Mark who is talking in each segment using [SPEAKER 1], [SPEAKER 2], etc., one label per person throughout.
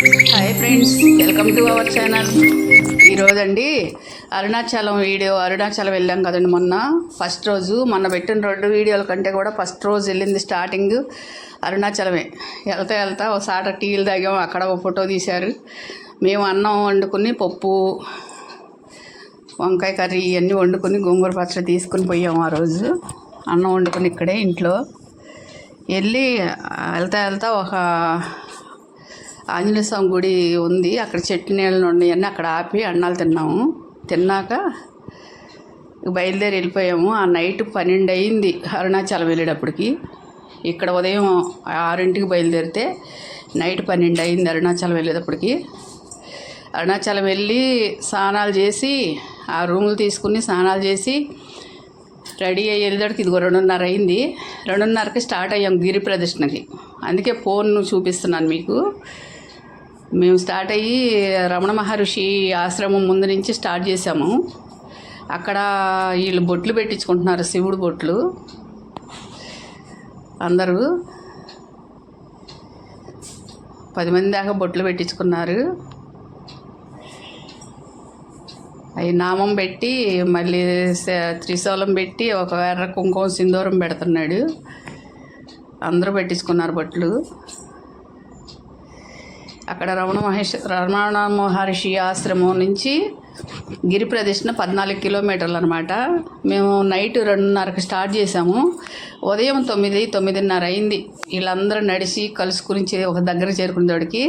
[SPEAKER 1] Hi friends, welcome to our channel. ఈరోజండి అరుణాచలం వెళ్ళాం కదండి. ఫస్ట్ రోజు పెట్టిన 2 వీడియోల కంటే కూడా ఫస్ట్ రోజు వెళ్ళింది స్టార్టింగ్ అరుణాచలమే. వెళ్తా ఒకసారి టీలు తాగాము, అక్కడ ఒక ఫోటో తీశారు. మేము అన్నం వండుకుని పప్పు వంకాయ కర్రీ ఇవన్నీ వండుకుని గోంగూర పచ్చడి తీసుకుని పోయాము. ఆ రోజు అన్నం వండుకుని ఇక్కడే ఇంట్లో వెళ్తా ఒక ఆంజనేయ స్వామి గుడి ఉంది, అక్కడ చెట్టు నీళ్ళు ఉన్నాయన్నీ అక్కడ ఆపి అన్నాలు తిన్నాక బయలుదేరి వెళ్ళిపోయాము. ఆ నైట్ 12 అయింది అరుణాచలం వెళ్ళేటప్పటికి. ఇక్కడ ఉదయం 6ంటికి బయలుదేరితే నైట్ 12 అయింది అరుణాచలం వెళ్ళేటప్పటికి. అరుణాచలం వెళ్ళి స్నానాలు చేసి ఆ రూములు తీసుకుని స్నానాలు చేసి రెడీ అయ్యి వెళ్ళేటప్పటికి 2:30 అయింది. 2:30కి స్టార్ట్ అయ్యాం గిరి ప్రదర్శనకి. అందుకే ఫోన్ చూపిస్తున్నాను మీకు. మేము స్టార్ట్ అయ్యి రమణ మహర్షి ఆశ్రమం ముందు నుంచి స్టార్ట్ చేసాము. అక్కడ వీళ్ళు బొట్లు పెట్టించుకుంటున్నారు, శివుడు బొట్లు. అందరూ 10 మంది దాకా బొట్లు పెట్టించుకున్నారు. అవి నామం పెట్టి మళ్ళీ త్రిశూలం పెట్టి ఒక ఎర్ర కుంకుమ సింధూరం పెడుతున్నాడు. అందరూ పెట్టించుకున్నారు బొట్లు. అక్కడ రమణ మహర్షి ఆశ్రమం నుంచి గిరి ప్రదక్షిణ 14 కిలోమీటర్లు అనమాట. మేము నైట్ 2:30కి స్టార్ట్ చేసాము. ఉదయం 9:30 అయింది. వీళ్ళందరూ నడిచి కలుసుకుని ఒక దగ్గర చేరుకునేవాడికి.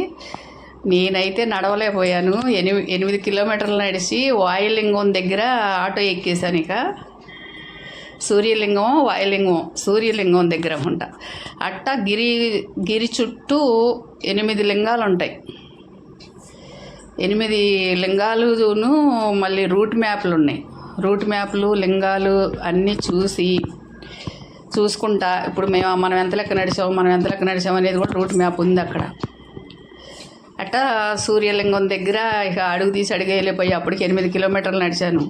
[SPEAKER 1] నేనైతే నడవలేకపోయాను. 8 కిలోమీటర్లు నడిచి వాయులింగం దగ్గర ఆటో ఎక్కేసాను. ఇక సూర్యలింగం దగ్గర ఉంటా. అట్టా గిరి చుట్టూ 8 లింగాలు ఉంటాయి. 8 లింగాలును మళ్ళీ రూట్ మ్యాప్లు ఉన్నాయి. రూట్ మ్యాప్లు లింగాలు అన్నీ చూసుకుంటా ఇప్పుడు మనం ఎంత లెక్క నడిచాము అనేది కూడా రూట్ మ్యాప్ ఉంది అక్కడ. అట్టా సూర్యలింగం దగ్గర ఇక అడుగు తీసి అడిగి వెళ్ళిపోయి అప్పటికి 8 కిలోమీటర్లు నడిచాను.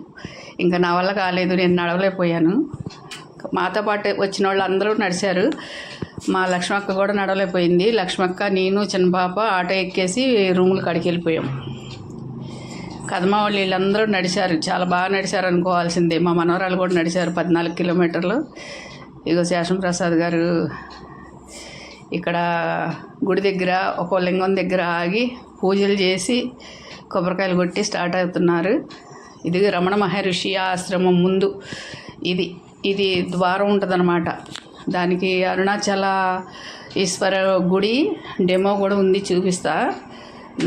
[SPEAKER 1] ఇంకా నా వల్ల కాలేదు, నేను నడవలేకపోయాను. మాతో పాటు వచ్చిన వాళ్ళు అందరూ నడిచారు. మా లక్ష్మక్క కూడా నడవలేకపోయింది. లక్ష్మక్క, నేను, చిన్న పాప ఆటో ఎక్కేసి రూములు కాడికి వెళ్ళిపోయాం. కదమ వాళ్ళు వీళ్ళందరూ నడిచారు, చాలా బాగా నడిచారు అనుకోవాల్సిందే. మా మనవరాలు కూడా నడిచారు 14 కిలోమీటర్లు. ఇగో శేషంప్రసాద్ గారు ఇక్కడ గుడి దగ్గర ఒక లింగం దగ్గర ఆగి పూజలు చేసి కొబ్బరికాయలు కొట్టి స్టార్ట్ అవుతున్నారు. ఇది రమణ మహర్షి ఆశ్రమం ముందు ఇది ద్వారం ఉంటుందన్నమాట. దానికి అరుణాచల ఈశ్వర గుడి డెమో కూడా ఉంది, చూపిస్తా.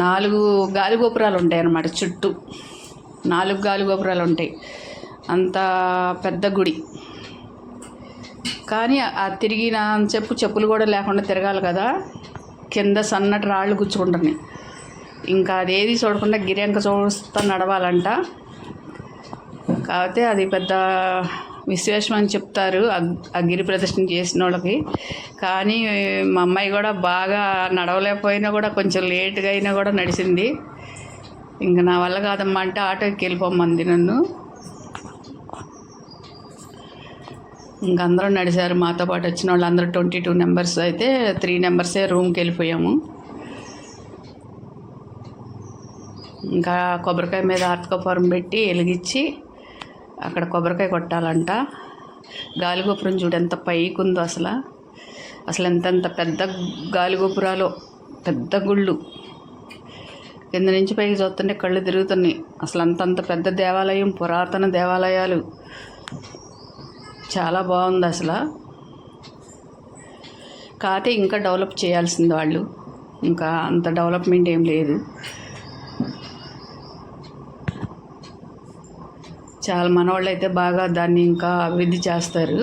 [SPEAKER 1] 4 గాలిగోపురాలు ఉంటాయి అన్నమాట. చుట్టూ 4 గాలిగోపురాలు ఉంటాయి. అంత పెద్ద గుడి. కానీ ఆ తిరిగిన చెప్పులు కూడా లేకుండా తిరగాలి కదా. కింద సన్నటి రాళ్ళు గుచ్చుకుంటున్నాయి. ఇంకా అదేది చూడకుండా గిరియంక చూస్తా నడవాలంట. కాకపోతే అది పెద్ద విశేషం అని చెప్తారు ఆ గిరి ప్రదర్శన చేసిన వాళ్ళకి. కానీ మా అమ్మాయి కూడా బాగా నడవలేకపోయినా కూడా కొంచెం లేట్గా అయినా కూడా నడిచింది. ఇంకా నా వల్ల కాదమ్మా అంటే ఆటోకి వెళ్ళిపోమంది నన్ను. ఇంకా అందరూ నడిచారు. మాతో పాటు వచ్చిన వాళ్ళు అందరూ 22 నెంబర్స్ అయితే 3 నెంబర్సే రూమ్కి వెళ్ళిపోయాము. ఇంకా కొబ్బరికాయ మీద ఆర్తకపురం పెట్టి వెలిగించి అక్కడ కొబ్బరికాయ కొట్టాలంట. గాలిగోపురం చూడు ఎంత పైకి ఉందో. అసలు ఎంతెంత పెద్ద గాలిగోపురాలు, పెద్ద గుళ్ళు. కింద నుంచి పైకి చూస్తుంటే కళ్ళు తిరుగుతున్నాయి. అసలు అంతంత పెద్ద దేవాలయం, పురాతన దేవాలయాలు. చాలా బాగుంది అసలు. కాకపోతే ఇంకా డెవలప్ చేయాల్సింది వాళ్ళు. ఇంకా అంత డెవలప్మెంట్ ఏం లేదు. చాలా మనవాళ్ళు అయితే బాగా దాన్ని ఇంకా అభివృద్ధి చేస్తారు.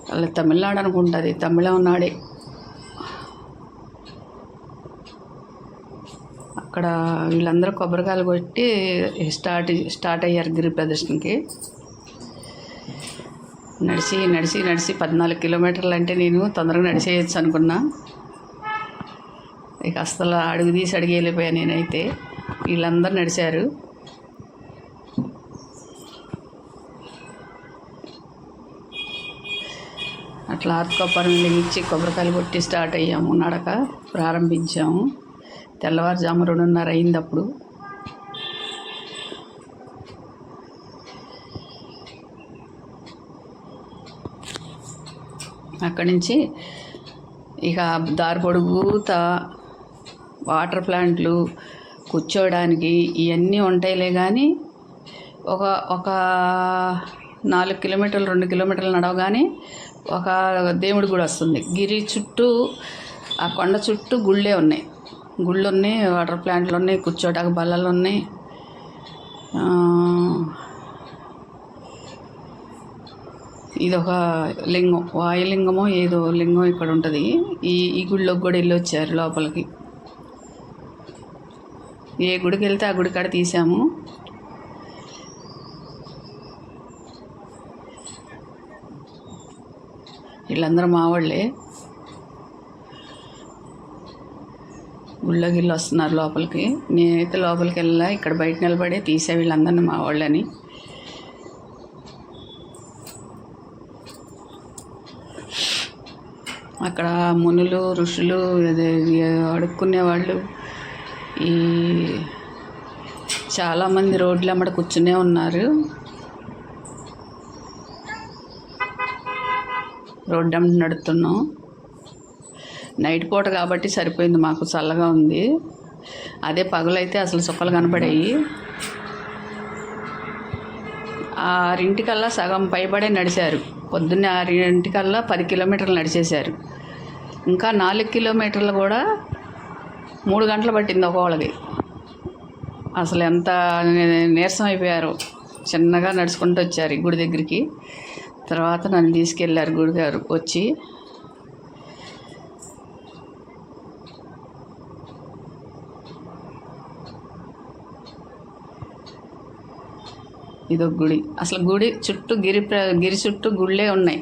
[SPEAKER 1] వాళ్ళ తమిళనాడు అనుకుంటుంది, తమిళనాడే. అక్కడ వీళ్ళందరూ కొబ్బరికాయలు కొట్టి స్టార్ట్ అయ్యారు గిరి ప్రదర్శనకి. నడిచి 14 కిలోమీటర్లు అంటే నేను తొందరగా నడిచేయచ్చు అనుకున్నా. ఇక అసలు అడుగు తీసి అడిగి వెళ్ళిపోయాను నేనైతే. వీళ్ళందరూ నడిచారు. అట్లా ఆర్తకపురం వెలిగించి కొబ్బరికాయలు కొట్టి స్టార్ట్ అయ్యాము, నడక ప్రారంభించాము. తెల్లవారుజాము 2:30 అయింది అప్పుడు. అక్కడి నుంచి ఇక దారి పొడుగుతా వాటర్ ప్లాంట్లు కూర్చోవడానికి ఇవన్నీ ఉంటాయిలే. కానీ ఒక 4 కిలోమీటర్లు 2 కిలోమీటర్లు నడవగానే ఒక దేవుడి గుడి వస్తుంది. గిరి చుట్టూ ఆ కొండ చుట్టూ గుళ్ళే ఉన్నాయి. గుళ్ళు ఉన్నాయి, వాటర్ ప్లాంట్లు ఉన్నాయి, కూర్చోడానికి బల్లలు ఉన్నాయి. ఇదొక లింగం, వాయులింగమో ఏదో లింగం ఇక్కడ ఉంటుంది. ఈ గుడిలోకి కూడా వెళ్ళి వచ్చారు లోపలికి. ఏ గుడికి వెళ్తే ఆ గుడి కాడ తీసాము. వీళ్ళందరూ మా వాళ్ళే. గుళ్ళోకి వెళ్ళి వస్తున్నారు లోపలికి. నేనైతే లోపలికి వెళ్ళా, ఇక్కడ బయట నిలబడే తీసా వీళ్ళందరినీ మా వాళ్ళని. అక్కడ మునులు ఋషులు అడుక్కునేవాళ్ళు ఈ చాలామంది రోడ్ల అమ్మడ కూర్చునే ఉన్నారు. రోడ్డు అమ్మట నడుస్తున్నాం. నైట్ పూట కాబట్టి సరిపోయింది, మాకు చల్లగా ఉంది. అదే పగలైతే అసలు చుక్కలు కనపడాయి. 6 సగం పైబడే నడిచారు. పొద్దున్నే 6 10 కిలోమీటర్లు నడిచేశారు. ఇంకా 4 కిలోమీటర్లు కూడా 3 గంటలు పట్టింది ఒక్కోళ్ళకి. అసలు ఎంత నీరసం అయిపోయారు. చిన్నగా నడుచుకుంటూ వచ్చారు ఈ గుడి దగ్గరికి. తర్వాత నన్ను తీసుకెళ్ళారు గుడిగారు వచ్చి. ఇదొక గుడి. అసలు గుడి చుట్టూ గిరి చుట్టూ గుళ్ళే ఉన్నాయి.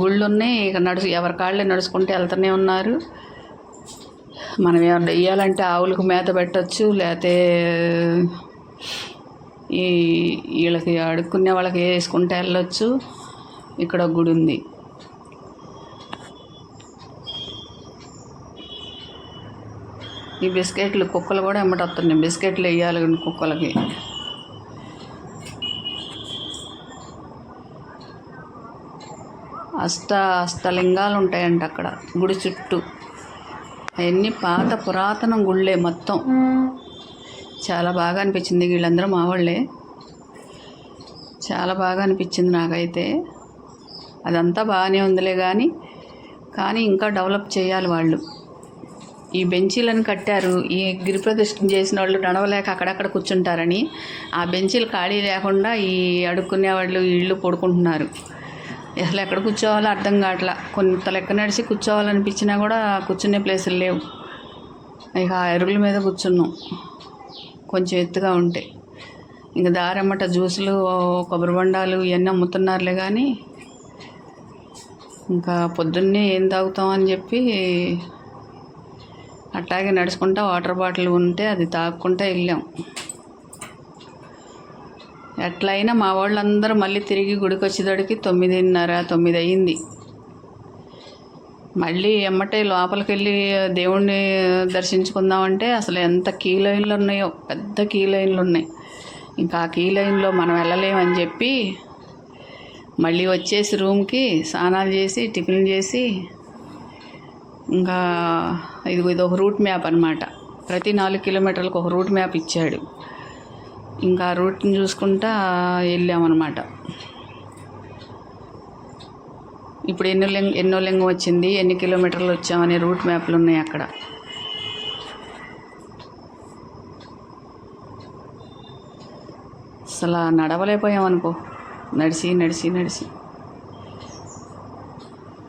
[SPEAKER 1] గుళ్ళు ఉన్నాయి. ఇక ఎవరి కాళ్ళే నడుచుకుంటూ వెళ్తూనే ఉన్నారు. మనం ఏమన్నా వెయ్యాలంటే ఆవులకు మేత పెట్టచ్చు, లేకపోతే వీళ్ళకి అడుక్కునే వాళ్ళకి వేసుకుంటే వెళ్ళొచ్చు. ఇక్కడ ఒక గుడి ఉంది. ఈ బిస్కెట్లు కుక్కలు కూడా ఎమ్మట వస్తున్నాయి. బిస్కెట్లు వేయాలి కుక్కలకి. అష్టలింగాలు ఉంటాయంట అక్కడ గుడి చుట్టూ. అవన్నీ పాత పురాతన గుళ్ళే మొత్తం. చాలా బాగా అనిపించింది. వీళ్ళందరూ మా వాళ్ళే. చాలా బాగా అనిపించింది నాకైతే. అదంతా బాగానే ఉందిలే కానీ ఇంకా డెవలప్ చేయాలి వాళ్ళు. ఈ బెంచీలను కట్టారు. ఈ గిరి ప్రదర్శన చేసిన వాళ్ళు నడవలేక అక్కడక్కడ కూర్చుంటారని ఆ బెంచీలు ఖాళీ లేకుండా ఈ అడుక్కునే వాళ్ళు ఇళ్ళు పడుకుంటున్నారు. అసలు ఎక్కడ కూర్చోవాలో అర్థం కావట్లా. కొంత లెక్క నడిచి కూర్చోవాలనిపించినా కూడా కూర్చునే ప్లేసులు లేవు. ఇక ఎరుగుల మీద కూర్చున్నాం కొంచెం ఎత్తుగా ఉంటే. ఇంక దారమ్మట జ్యూసులు కొబ్బరి బొండాలు ఇవన్నీ అమ్ముతున్నారులే. కానీ ఇంకా పొద్దున్నే ఏం తాగుతామని చెప్పి అట్లాగే నడుచుకుంటా వాటర్ బాటిల్ ఉంటే అది తాగుకుంటా వెళ్ళాం. ఎట్లయినా మా వాళ్ళందరూ మళ్ళీ తిరిగి గుడికి వచ్చేటడికి 9:30 9 అయ్యింది. మళ్ళీ ఎమ్మటే లోపలికి వెళ్ళి దేవుణ్ణి దర్శించుకుందామంటే అసలు ఎంత క్యూ లైన్లు ఉన్నాయో, పెద్ద క్యూ లైన్లు ఉన్నాయి. ఇంకా ఆ క్యూ లైన్లో మనం వెళ్ళలేమని చెప్పి మళ్ళీ వచ్చేసి రూమ్కి స్నానాలు చేసి టిఫిన్ చేసి ఇంకా ఇది ఒక రూట్ మ్యాప్ అనమాట. ప్రతి 4 కిలోమీటర్లకు ఒక రూట్ మ్యాప్ ఇచ్చాడు. ఇంకా ఆ రూట్ని చూసుకుంటా వెళ్ళామన్నమాట. ఇప్పుడు ఎన్నో లింగం వచ్చింది, ఎన్ని కిలోమీటర్లు వచ్చామనే రూట్ మ్యాప్లు ఉన్నాయి అక్కడ. అసలు నడవలేకపోయామనుకో, నడిచి నడిచి నడిచి.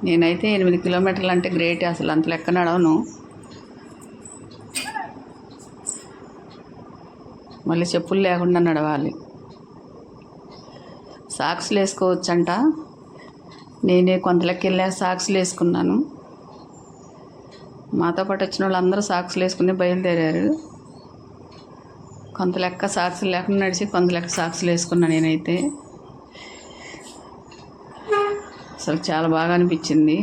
[SPEAKER 1] నేనైతే 8 కిలోమీటర్లు అంటే గ్రేట్. అసలు అంత లెక్క నడవను. మళ్ళీ చెప్పులు లేకుండా నడవాలి. సాక్స్లు వేసుకోవచ్చంట. నేనే కొంత లెక్క వెళ్ళాక సాక్స్లు వేసుకున్నాను. మాతో పాటు వచ్చిన వాళ్ళందరూ సాక్స్లు వేసుకుని బయలుదేరారు. కొంత లెక్క సాక్స్లు లేకుండా నడిచి కొంత లెక్క సాక్స్లు వేసుకున్నాను నేనైతే. అసలు చాలా బాగా అనిపించింది.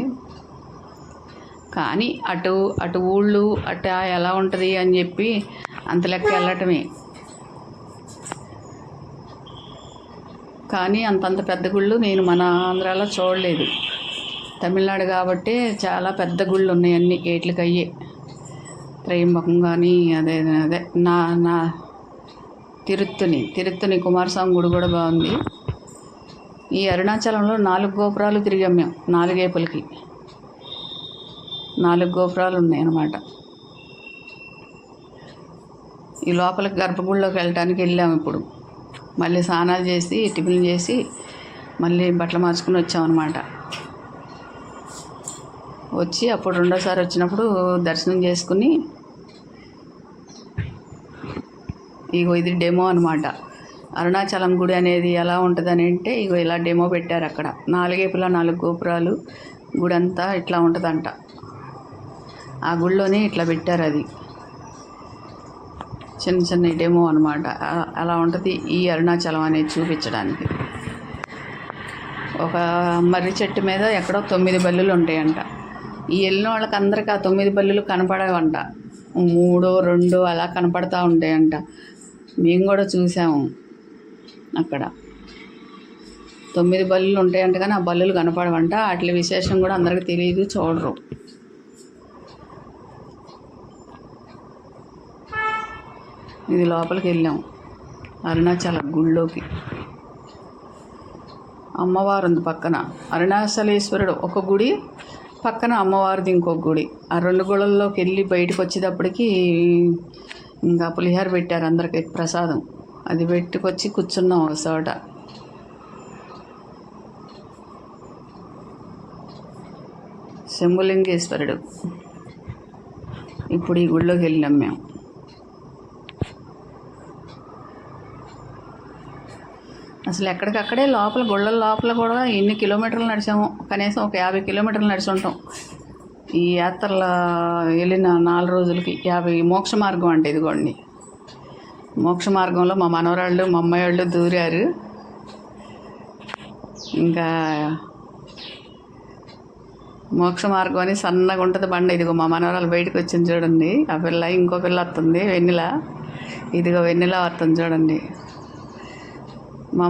[SPEAKER 1] కానీ అటు అటు ఊళ్ళు అటు ఎలా ఉంటుంది అని చెప్పి అంత లెక్క వెళ్ళటమే. కానీ అంతంత పెద్ద గుళ్ళు నేను మన ఆంధ్రాలో చూడలేదు. తమిళనాడు కాబట్టి చాలా పెద్ద గుళ్ళు ఉన్నాయి, అన్ని ఏట్లకి అయ్యే. త్రయంబకం కానీ అదే అదే నా నా తిరుత్తని కుమారస్వామి గుడి కూడా బాగుంది. ఈ అరుణాచలంలో 4 గోపురాలు తిరిగాం మేము. 4 ఏపులకి 4 గోపురాలు ఉన్నాయి అన్నమాట. ఈ లోపలికి గర్భగుడిలోకి వెళ్ళటానికి వెళ్ళాము. ఇప్పుడు మళ్ళీ స్నానాలు చేసి టిఫిన్ చేసి మళ్ళీ బట్టలు మార్చుకుని వచ్చామన్నమాట. వచ్చి అప్పుడు రెండోసారి వచ్చినప్పుడు దర్శనం చేసుకుని, ఇగో ఇది డెమో అనమాట. అరుణాచలం గుడి అనేది ఎలా ఉంటుందని అంటే ఇగో ఇలా డెమో పెట్టారు అక్కడ. 4 ఏపులా 4 గోపురాలు, గుడి అంతా ఇట్లా ఉంటుందంట. ఆ గుడిలోనే ఇట్లా పెట్టారు. అది చిన్న చిన్న డెమో అనమాట. అలా ఉంటుంది ఈ అరుణాచలం అనేది చూపించడానికి. ఒక మర్రి చెట్టు మీద ఎక్కడో 9 బల్లులు ఉంటాయంట. ఈ వెళ్ళిన వాళ్ళకి అందరికీ ఆ 9 బల్లులు కనపడవంట. 3, 2 అలా కనపడతా ఉంటాయంట. మేము కూడా చూసాము అక్కడ 9 బల్లులు ఉంటాయంట, కానీ ఆ బల్లులు కనపడవంట. వాటి విశేషం కూడా అందరికీ తెలియదు, చూడరు. ఇది లోపలికి వెళ్ళాం అరుణాచల గుళ్ళోకి. అమ్మవారు ఉంది పక్కన. అరుణాచలేశ్వరుడు ఒక గుడి, పక్కన అమ్మవారిది ఇంకొక గుడి. ఆ 2 గుళ్ళల్లోకి వెళ్ళి బయటకు వచ్చేటప్పటికి ఇంకా పులిహోర పెట్టారు అందరికి ప్రసాదం. అది పెట్టుకొచ్చి కూర్చున్నాం ఒక చోట. శంభులింగేశ్వరుడు. ఇప్పుడు ఈ గుళ్ళోకి వెళ్ళాం మేము. అసలు ఎక్కడికక్కడే లోపల గుళ్ళ లోపల కూడా ఎన్ని కిలోమీటర్లు నడిచామో, కనీసం ఒక 50 కిలోమీటర్లు నడిచి ఉంటాం. ఈ యాత్రలో వెళ్ళిన 4 రోజులకి 50. మోక్ష మార్గం అంటే ఇదిగోండి. మోక్ష మార్గంలో మా మనవరాళ్ళు మా అమ్మాయి వాళ్ళు దూరారు. ఇంకా మోక్ష మార్గం అని సన్నగా ఉంటుంది బండ. ఇదిగో మా మనవరాలు బయటకు వచ్చింది చూడండి. ఆ పిల్ల ఇంకో పిల్ల వస్తుంది, వెన్నెల. ఇదిగో వెన్నెల వస్తుంది చూడండి. మా